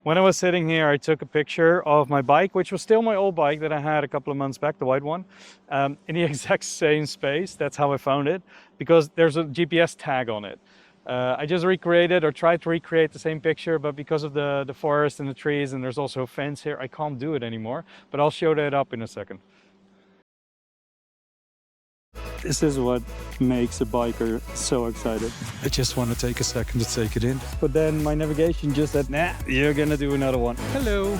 When I was sitting here, I took a picture of my bike, which was still my old bike that I had a couple of months back, the white one, in the exact same space. That's how I found it, because there's a GPS tag on it. I just recreated or tried to recreate the same picture, but because of the forest and the trees, and there's also a fence here, I can't do it anymore. But I'll show that up in a second. This is what makes a biker so excited. I just want to take a second to take it in. But then my navigation just said, nah, you're gonna do another one. Hello.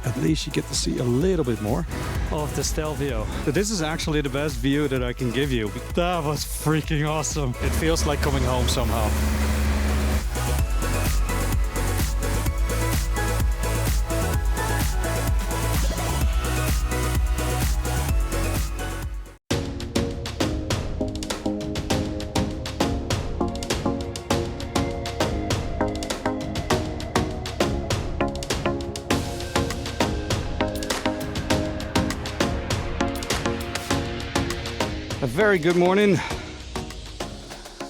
At least you get to see a little bit more of the Stelvio. So this is actually the best view that I can give you. That was freaking awesome. It feels like coming home somehow. A very good morning.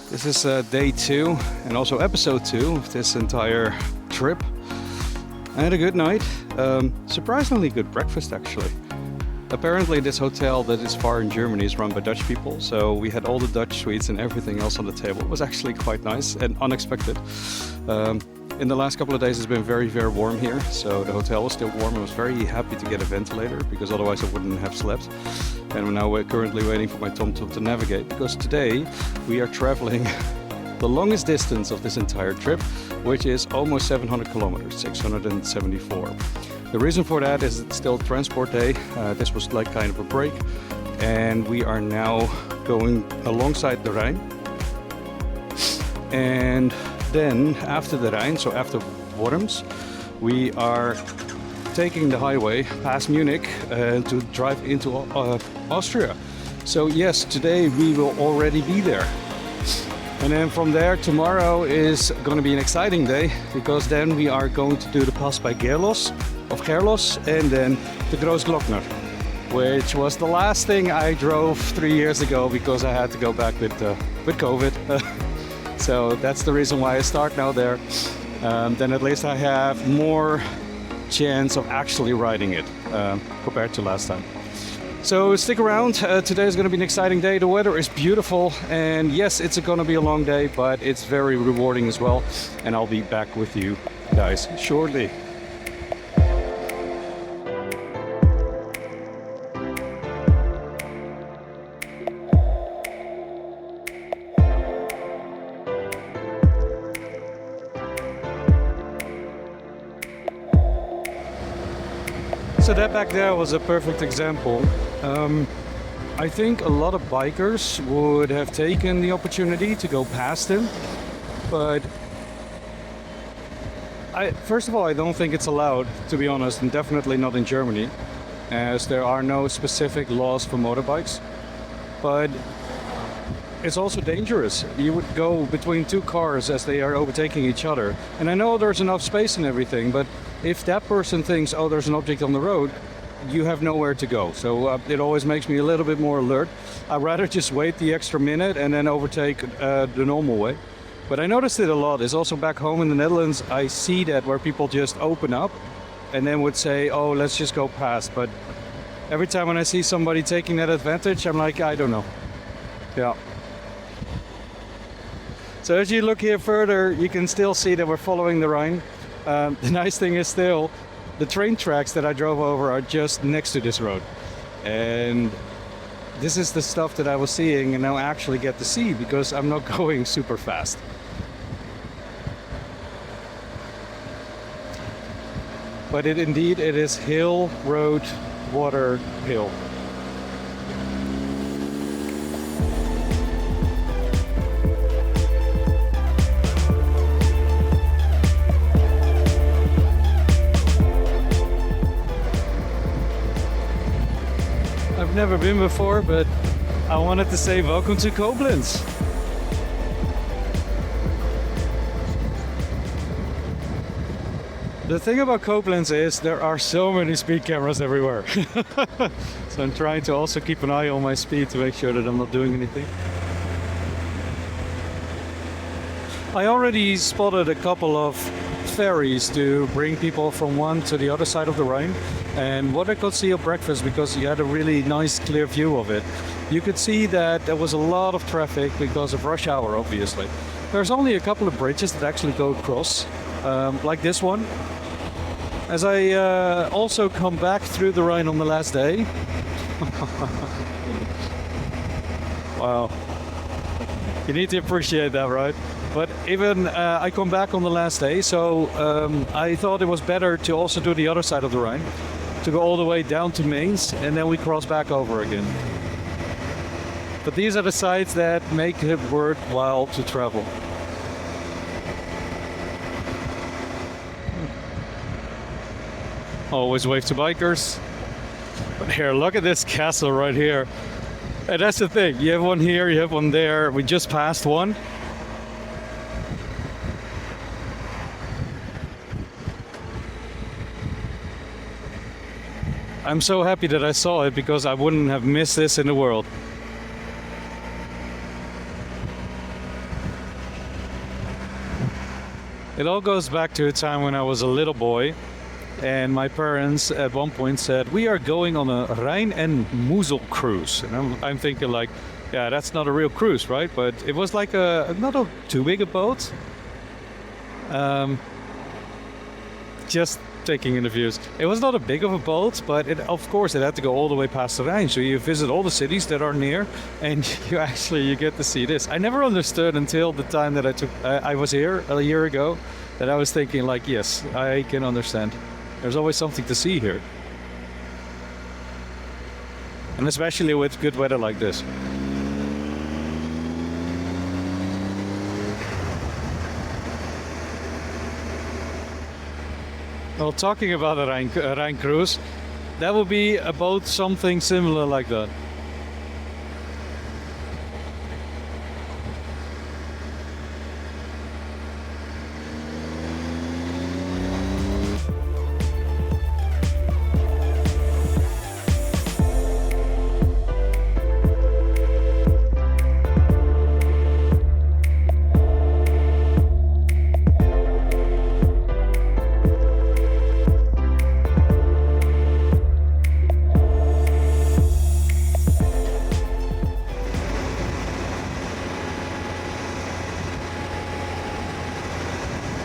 This is day 2 and also episode 2 of this entire trip. I had a good night. Surprisingly good breakfast actually. Apparently this hotel that is far in Germany is run by Dutch people, so we had all the Dutch sweets and everything else on the table. It was actually quite nice and unexpected. In the last couple of days it's been very, very warm here, so the hotel was still warm. I was very happy to get a ventilator because otherwise I wouldn't have slept. And now we're currently waiting for my TomTom to navigate, because today we are traveling the longest distance of this entire trip, which is almost 700 kilometers, 674. The reason for that is it's still transport day. This was like kind of a break, and we are now going alongside the Rhine. And then after the Rhine, so after Worms, we are taking the highway past Munich to drive into Austria. So yes, today we will already be there. And then from there, tomorrow is going to be an exciting day, because then we are going to do the pass by Gerlos, and then the Großglockner, which was the last thing I drove 3 years ago because I had to go back with COVID. So that's the reason why I start now there. Then at least I have more chance of actually riding it compared to last time. So stick around. Today is going to be an exciting day. The weather is beautiful, and yes, it's going to be a long day, but it's very rewarding as well. And I'll be back with you guys shortly. So that back there was a perfect example. I think a lot of bikers would have taken the opportunity to go past him, but first of all, I don't think it's allowed, to be honest, and definitely not in Germany, as there are no specific laws for motorbikes. But it's also dangerous. You would go between two cars as they are overtaking each other. And I know there's enough space and everything, but if that person thinks, oh, there's an object on the road, you have nowhere to go. So it always makes me a little bit more alert. I'd rather just wait the extra minute and then overtake the normal way. But I noticed it a lot. It's also back home in the Netherlands, I see that where people just open up and then would say, oh, let's just go past. But every time when I see somebody taking that advantage, I'm like, I don't know. Yeah. So as you look here further, you can still see that we're following the Rhine. The nice thing is still, the train tracks that I drove over are just next to this road. And this is the stuff that I was seeing and now I actually get to see because I'm not going super fast. But it is hill, road, water, hill. I've never been before, but I wanted to say welcome to Koblenz. The thing about Koblenz is there are so many speed cameras everywhere. So I'm trying to also keep an eye on my speed to make sure that I'm not doing anything. I already spotted a couple of ferries to bring people from one to the other side of the Rhine. And what I could see at breakfast, because you had a really nice clear view of it, you could see that there was a lot of traffic because of rush hour, obviously. There's only a couple of bridges that actually go across, like this one. As I also come back through the Rhine on the last day. Wow. You need to appreciate that, right? But even I come back on the last day, so I thought it was better to also do the other side of the Rhine, to go all the way down to Mainz, and then we cross back over again. But these are the sites that make it worthwhile to travel. Always wave to bikers. But here, look at this castle right here. And that's the thing, you have one here, you have one there. We just passed one. I'm so happy that I saw it, because I wouldn't have missed this in the world. It all goes back to a time when I was a little boy, and my parents at one point said, we are going on a Rhine and Mosel cruise. And I'm thinking like, yeah, that's not a real cruise, right? But it was like not a too big a boat. Just taking in the views. It was not a big of a boat, but of course it had to go all the way past the Rhine. So you visit all the cities that are near, and you get to see this. I never understood until the time that I was here a year ago, that I was thinking like, yes, I can understand. There's always something to see here. And especially with good weather like this. Well, talking about a Rhine cruise, that would be about something similar like that.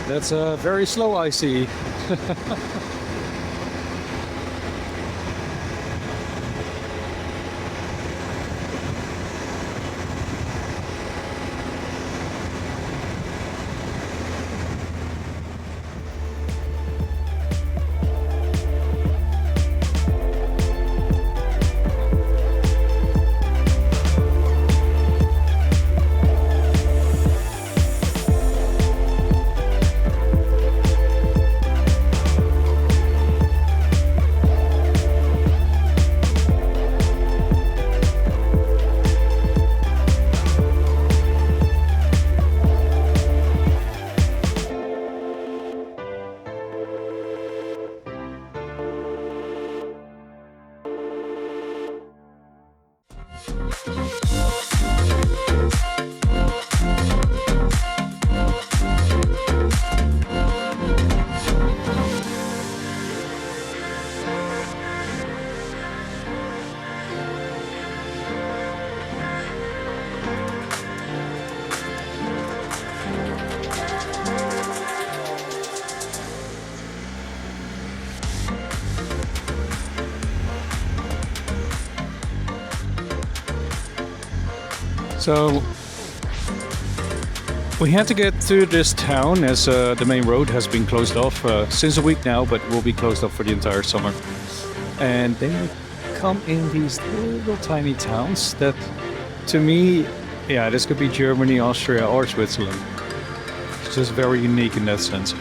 That's a very slow ICE. So we had to get to this town as the main road has been closed off since a week now, but will be closed off for the entire summer. And they come in these little tiny towns that, to me, yeah, this could be Germany, Austria, or Switzerland. It's just very unique in that sense.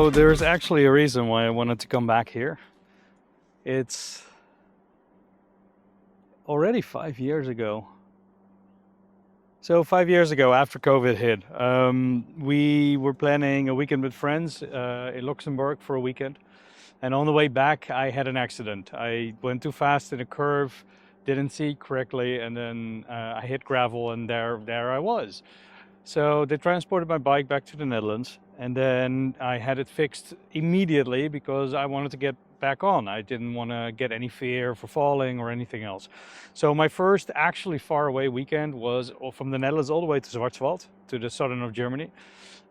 So there's actually a reason why I wanted to come back here. It's already 5 years ago. So 5 years ago, after COVID hit, we were planning a weekend with friends in Luxembourg for a weekend. And on the way back, I had an accident. I went too fast in a curve, didn't see correctly, and then I hit gravel, and there I was. So they transported my bike back to the Netherlands, and then I had it fixed immediately because I wanted to get back on. I didn't want to get any fear for falling or anything else. So my first actually far away weekend was from the Netherlands all the way to Schwarzwald, to the southern of Germany.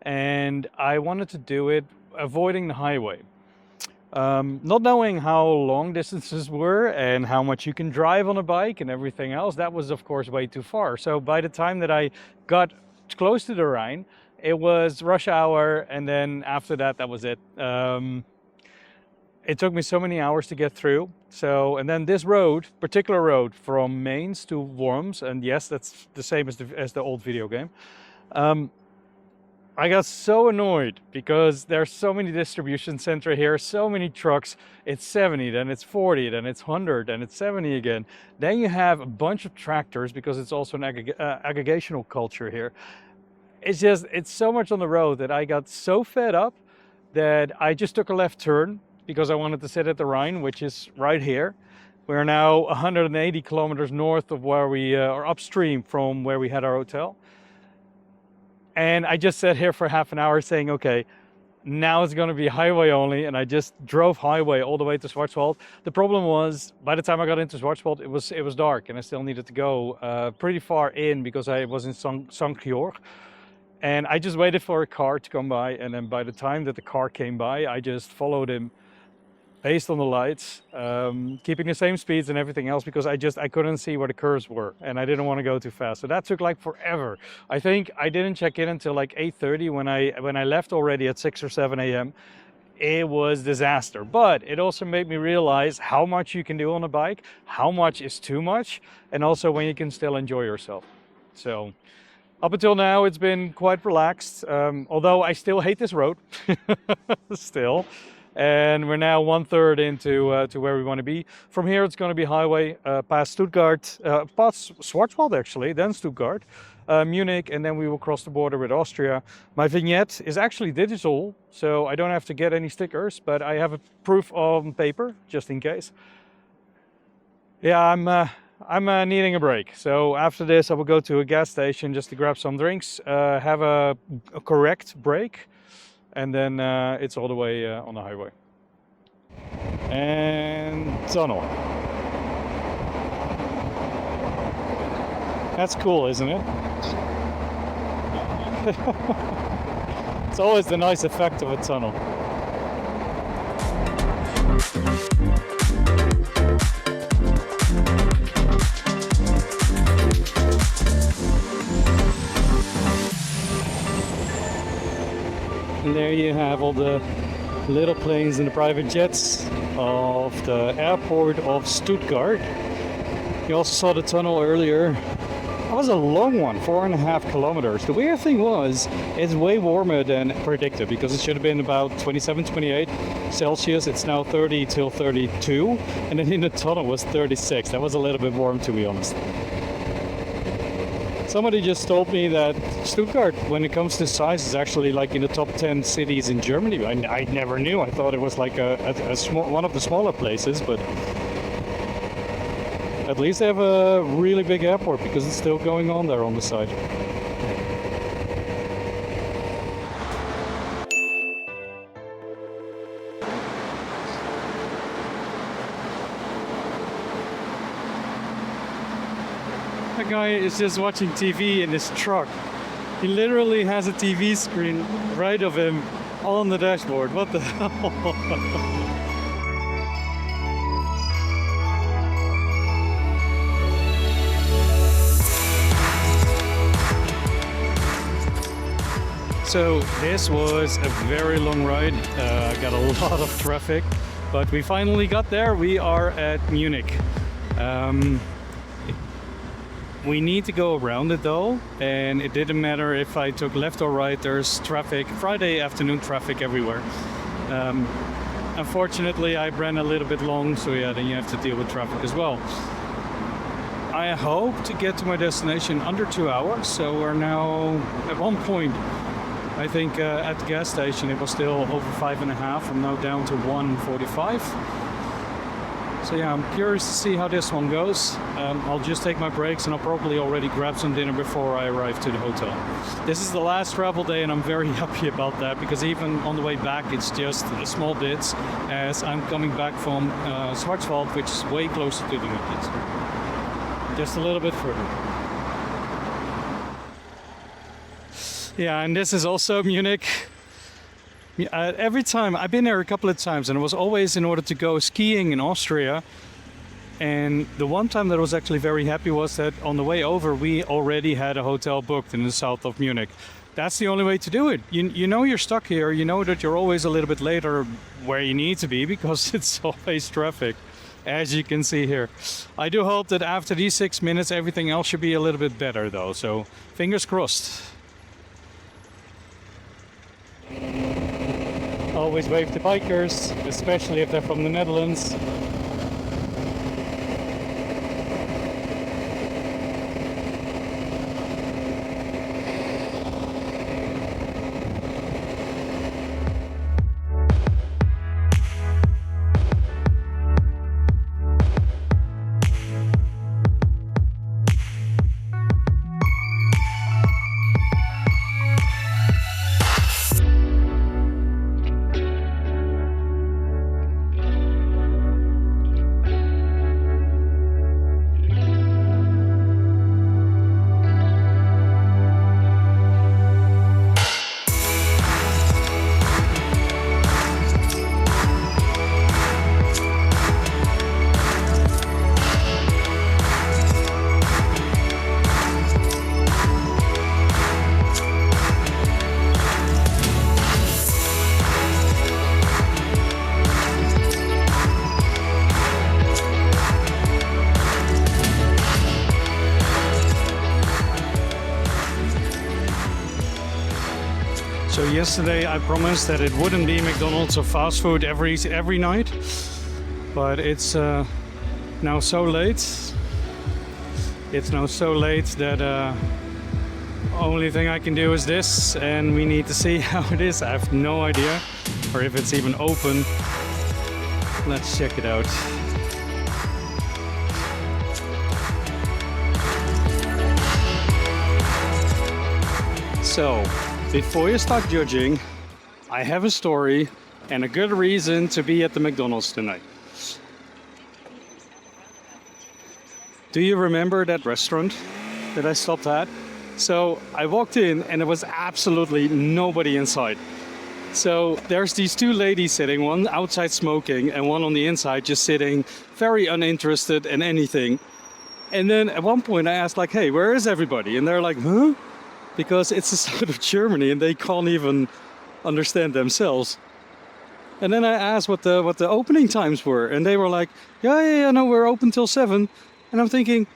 And I wanted to do it avoiding the highway. Not knowing how long distances were and how much you can drive on a bike and everything else, that was of course way too far. So by the time that I got close to the Rhine, it was rush hour, and then after that, that was it. It took me so many hours to get through. So, and then this road, particular road from Mainz to Worms, and yes, that's the same as the old video game. I got so annoyed because there's so many distribution center here, so many trucks. It's 70, then it's 40, then it's 100, then it's 70 again. Then you have a bunch of tractors because it's also an aggregational culture here. It's so much on the road that I got so fed up that I just took a left turn because I wanted to sit at the Rhine, which is right here. We're now 180 kilometers north of where we are, upstream from where we had our hotel. And I just sat here for half an hour saying, okay, now it's going to be highway only. And I just drove highway all the way to Schwarzwald. The problem was, by the time I got into Schwarzwald, it was dark, and I still needed to go pretty far in because I was in St. Georg. And I just waited for a car to come by. And then by the time that the car came by, I just followed him based on the lights, keeping the same speeds and everything else, because I couldn't see where the curves were, and I didn't want to go too fast. So that took like forever. I think I didn't check in until like 8:30 when I left already at 6 or 7 a.m. It was disaster, but it also made me realize how much you can do on a bike, how much is too much, and also when you can still enjoy yourself. So up until now, it's been quite relaxed, although I still hate this road, still. And we're now 1/3 into to where we want to be. From here, it's going to be highway past Stuttgart, past Schwarzwald actually, then Stuttgart, Munich, and then we will cross the border with Austria. My vignette is actually digital, so I don't have to get any stickers, but I have a proof on paper just in case. Yeah, I'm needing a break. So after this, I will go to a gas station just to grab some drinks, have a correct break. And then it's all the way on the highway. And tunnel. That's cool, isn't it? It's always the nice effect of a tunnel. And there you have all the little planes and the private jets of the airport of Stuttgart. You also saw the tunnel earlier. That was a long one, 4.5 kilometers. The weird thing was, it's way warmer than predicted because it should have been about 27, 28 Celsius. It's now 30 till 32. And then in the tunnel was 36. That was a little bit warm, to be honest. Somebody just told me that Stuttgart, when it comes to size, is actually like in the top 10 cities in Germany. I never knew. I thought it was like a small, one of the smaller places, but at least they have a really big airport because it's still going on there on the side. The guy is just watching TV in his truck. He literally has a TV screen right of him on the dashboard. What the hell? So this was a very long ride. Got a lot of traffic, but we finally got there. We are at Munich. We need to go around it though, and it didn't matter if I took left or right. There's traffic, Friday afternoon traffic everywhere. Unfortunately, I ran a little bit long, so yeah, then you have to deal with traffic as well. I hope to get to my destination under 2 hours, so we're now at one point. I think at the gas station it was still over 5.5. I'm now down to 1:45. So yeah, I'm curious to see how this one goes. I'll just take my breaks and I'll probably already grab some dinner before I arrive to the hotel. This is the last travel day and I'm very happy about that, because even on the way back it's just small bits, as I'm coming back from Schwarzwald, which is way closer to the Netherlands. Just a little bit further. Yeah, and this is also Munich. Every time, I've been there a couple of times, and it was always in order to go skiing in Austria. And the one time that I was actually very happy was that on the way over, we already had a hotel booked in the south of Munich. That's the only way to do it. You know you're stuck here, you know that you're always a little bit later where you need to be, because it's always traffic, as you can see here. I do hope that after these 6 minutes, everything else should be a little bit better though, so fingers crossed. Always wave to bikers, especially if they're from the Netherlands. So yesterday I promised that it wouldn't be McDonald's or fast food every night, but it's now so late. It's now so late that only thing I can do is this, and we need to see how it is. I have no idea, or if it's even open. Let's check it out. So, before you start judging, I have a story and a good reason to be at the McDonald's tonight. Do you remember that restaurant that I stopped at? So I walked in and there was absolutely nobody inside. So there's these two ladies sitting, one outside smoking and one on the inside just sitting, very uninterested in anything. And then at one point I asked, like, hey, where is everybody? And they're like, huh? Because it's the south of Germany and they can't even understand themselves. And then I asked what the opening times were, and they were like, yeah, no, we're open till 7. And I'm thinking,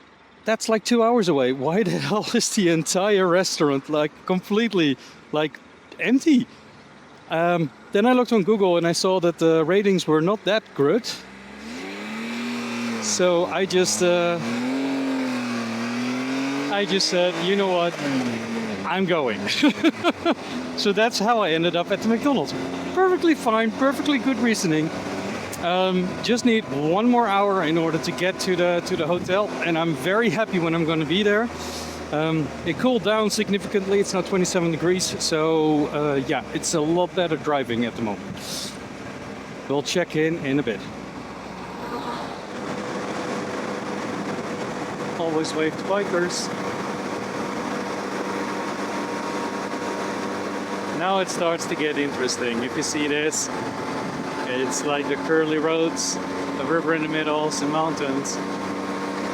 that's like 2 hours away. Why the hell is the entire restaurant like completely like empty? Then I looked on Google and I saw that the ratings were not that good. So I just said, you know what? I'm going. So that's how I ended up at the McDonald's. Perfectly fine, perfectly good reasoning. Just need 1 more hour in order to get to the hotel, and I'm very happy when I'm going to be there. It cooled down significantly. It's now 27 degrees, so yeah, it's a lot better driving at the moment. We'll check in a bit. Always wave to bikers. Now it starts to get interesting. If you see this, it's like the curly roads, a river in the middle, some mountains.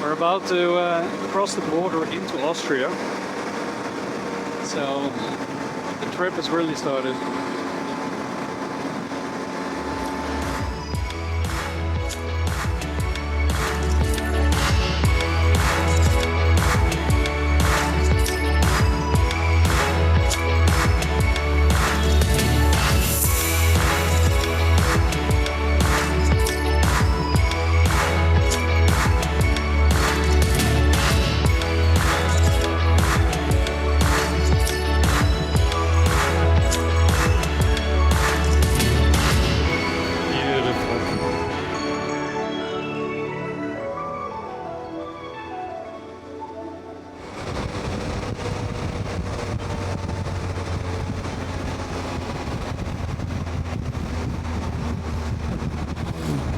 We're about to cross the border into Austria. So the trip has really started.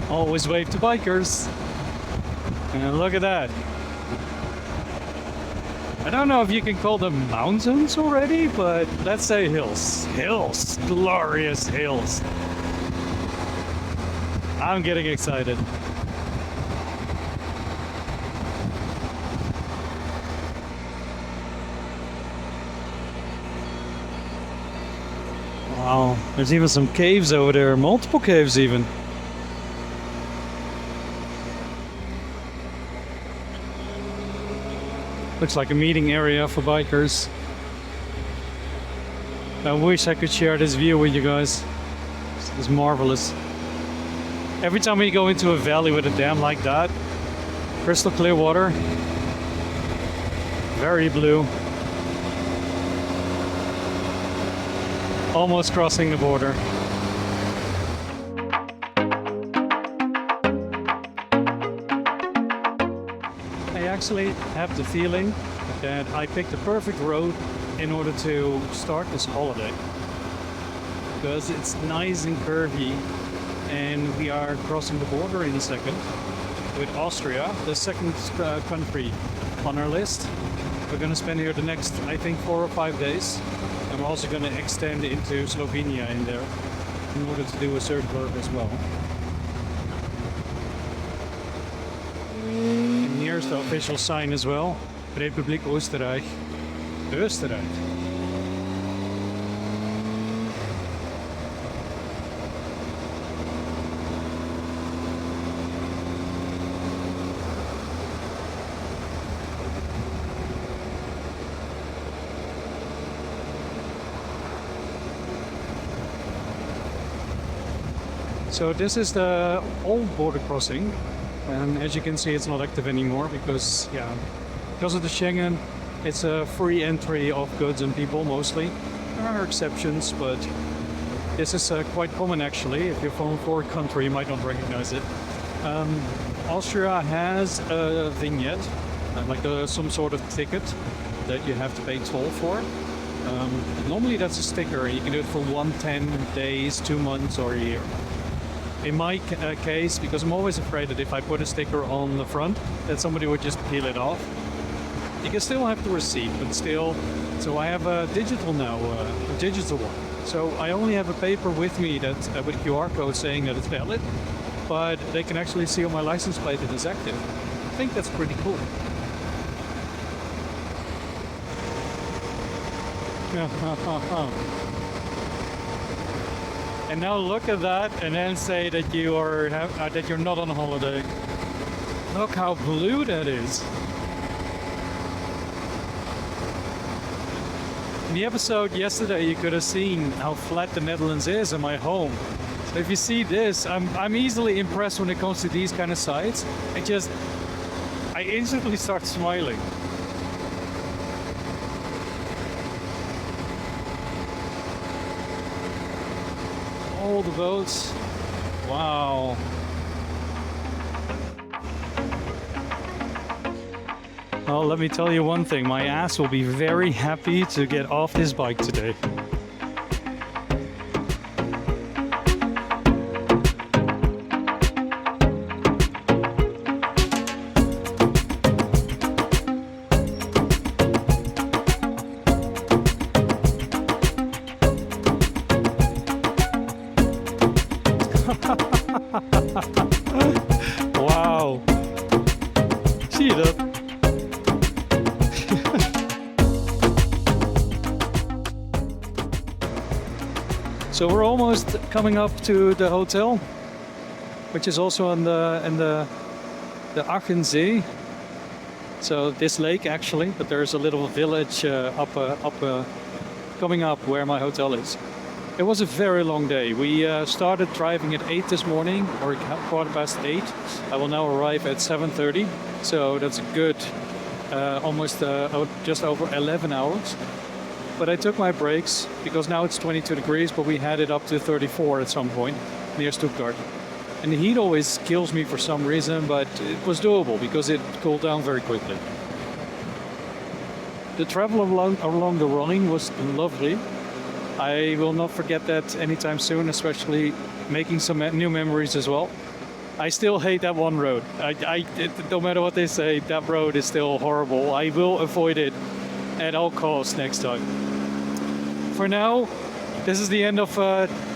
Always wave to bikers. And look at that. I don't know if you can call them mountains already, but let's say hills. Hills. Glorious hills. I'm getting excited. Wow, there's even some caves over there, multiple caves even. Looks like a meeting area for bikers. I wish I could share this view with you guys. It's marvelous. Every time we go into a valley with a dam like that, crystal clear water, very blue. Almost crossing the border. I actually have the feeling that I picked the perfect road in order to start this holiday, because it's nice and curvy, and we are crossing the border in a second with Austria, the second country on our list. We're going to spend here the next, I think, 4 or 5 days. I'm also going to extend into Slovenia in there in order to do a circular as well. And here's the official sign as well. Republiek Oostenrijk. Oostenrijk. So this is the old border crossing, and as you can see, it's not active anymore because of the Schengen, it's a free entry of goods and people mostly. There are exceptions, but this is quite common actually. If you're from a foreign country, you might not recognize it. Austria has a vignette, some sort of ticket that you have to pay toll for. Normally that's a sticker. You can do it for 110 days, 2 months, or a year. In my case, because I'm always afraid that if I put a sticker on the front, that somebody would just peel it off. You can still have the receipt, but still. So I have a digital now, a digital one. So I only have a paper with me that with a QR code saying that it's valid, but they can actually see on my license plate that it's active. I think that's pretty cool. And now look at that, and then say that you are that you're not on holiday. Look how blue that is. In the episode yesterday, you could have seen how flat the Netherlands is in my home. So if you see this, I'm easily impressed when it comes to these kind of sites. I instantly start smiling. All the boats. Wow. Well, let me tell you one thing. My ass will be very happy to get off this bike today. Wow. Zie je dat? So we're almost coming up to the hotel, which is also on the Achensee. So this lake actually, but there's a little village coming up where my hotel is. It was a very long day. We started driving at 8 this morning, or 8:15. I will now arrive at 7:30. So that's a good, almost just over 11 hours. But I took my breaks because now it's 22 degrees, but we had it up to 34 at some point near Stuttgart. And the heat always kills me for some reason, but it was doable because it cooled down very quickly. The travel along the Rhine was lovely. I will not forget that anytime soon, especially making some new memories as well. I still hate that one road. No matter what they say, that road is still horrible. I will avoid it at all costs next time. For now, this is the end of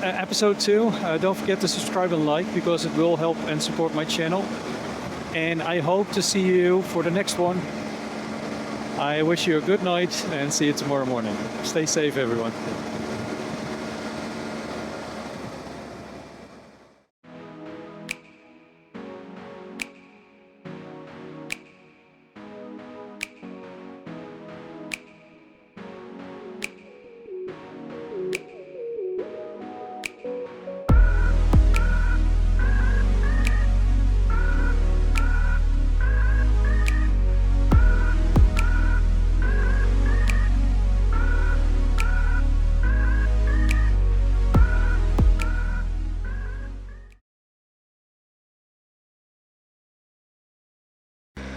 episode 2. Don't forget to subscribe and like, because it will help and support my channel. And I hope to see you for the next one. I wish you a good night and see you tomorrow morning. Stay safe, everyone.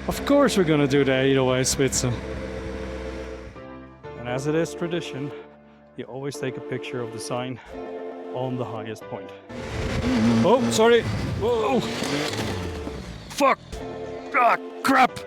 Of course we're gonna do the Edelweiss-Spitze. And as it is tradition, you always take a picture of the sign on the highest point. Oh, sorry! Whoa! Fuck! Ah, crap!